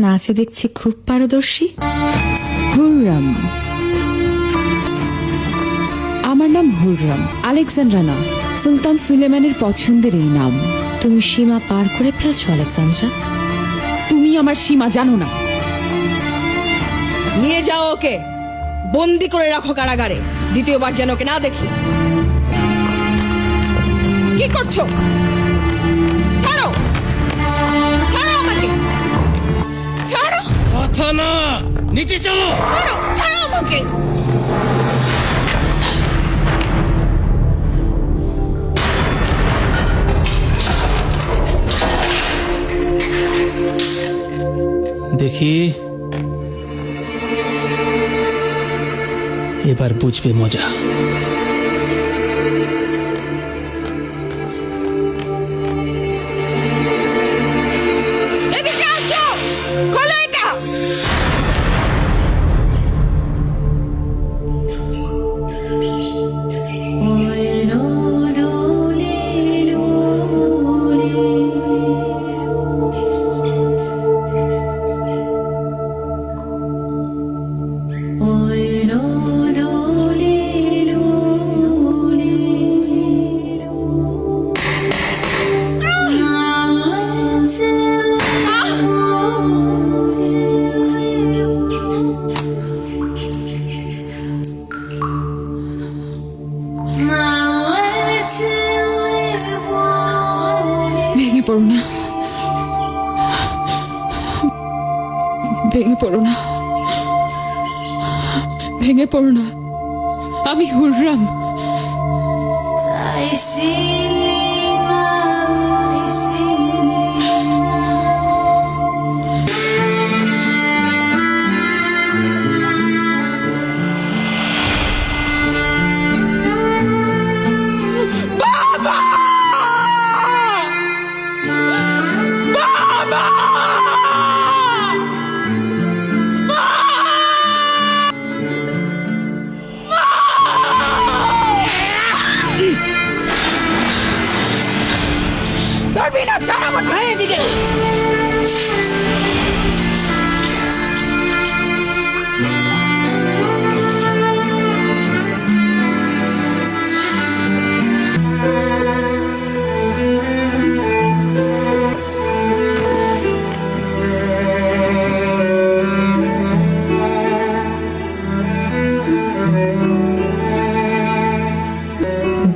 নাচে দেখছি খুব পারদর্শী। হুররাম, আমার নাম হুররাম, আলেকজান্ড্রা না, সুলতান সুলেমানের পছন্দের এই নাম। তুমি সীমা পার করে ফেলছো আলেকজান্দ্রা। তুমি আমার সীমা জানো না। নিয়ে যাও ওকে, বন্দি করে রাখো কারাগারে, দ্বিতীয়বার যেন ওকে না দেখি। কি করছো? ছাড়ো, ছাড়ো আমাকে, ছাড়ো। কথা না, নিচে চলো। ছাড়ো, ছাড়ো আমাকে। দেখি এবার বুঝবে মজা। এদিকে আসো, খোলো এটা। ভেঙে পড়ো না, ভেঙে পড়ো না, ভেঙে পড়ো না। আমি হুররাম। ধরবি না, ছাড় আমাকে। এদিকে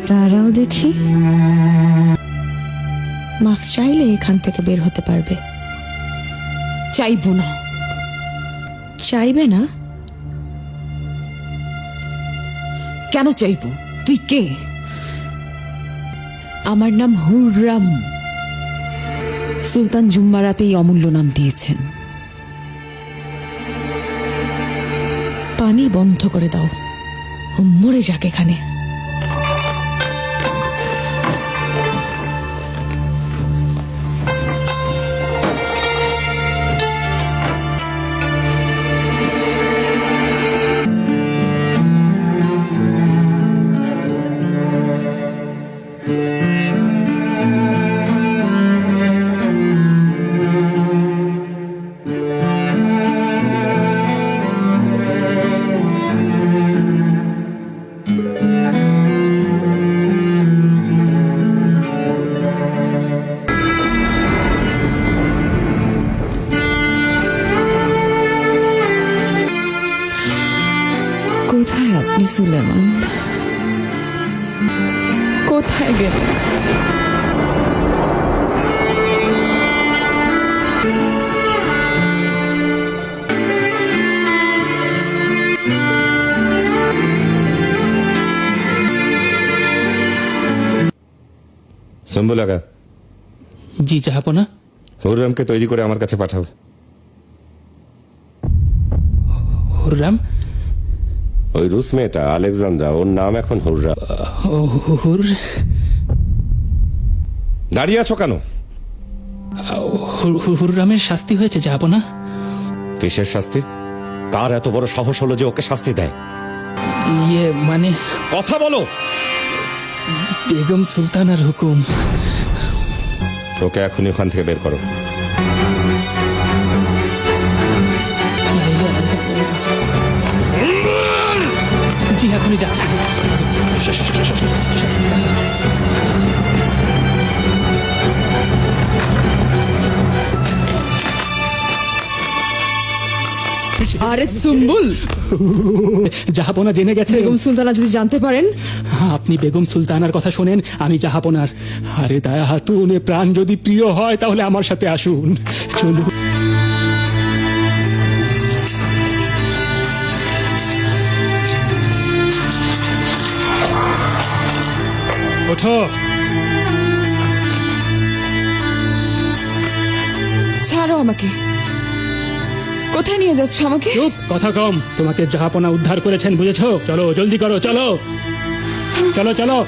দাঁড়াও দেখি, মাফ চাইলে এখান থেকে বের হতে পারবে। চাইবো না। চাইবে না? কেন চাইবো? তুই কে? আমার নাম হুররাম। সুলতান জুম্মারাতে এই অমূল্য নাম দিয়েছেন। পানি বন্ধ করে দাও, ও মরে যাক এখানে। কোথায় আপনি সুলেমান? কোথায় গেলেন? শম্ভু লাগা, জি জাহাপনা। হুররামকে তৈরি করে আমার কাছে পাঠাও। হুররাম? ওই রুশ মেয়েটা আলেকজান্দ্রা, ওর নাম এখন হুররাম। হুর দাঁড়িয়ে আছো কেন? হুররামের শাস্তি হয়েছে জাহাপনা। কিসের শাস্তি? কার এত বড় সাহস হলো যে ওকে শাস্তি দেয়? ইয়ে মানে কথা বলো। বেগম সুলতানার হুকুম। ওকে এখনই ওখান থেকে বের করো। এক্ষুনি যাচ্ছি। আরে সুম্বুল, জাহাপনা জেনে গেছে। বেগম সুলতানা যদি জানতে পারেন? আপনি বেগম সুলতানার কথা শোনেন, আমি জাহাপনার। আরে দয়া হাতুন, এ প্রাণ যদি প্রিয় হয় তাহলে আমার সাথে আসুন, চলুন। ওঠো। ছাড়ো আমাকে। কোথায় নিয়ে যাচ্ছ আমাকে? চুপ, কথা কম। তোমাকে জাহাপনা উদ্ধার করেছেন, বুঝেছো? চলো, জলদি করো, চলো চলো চলো।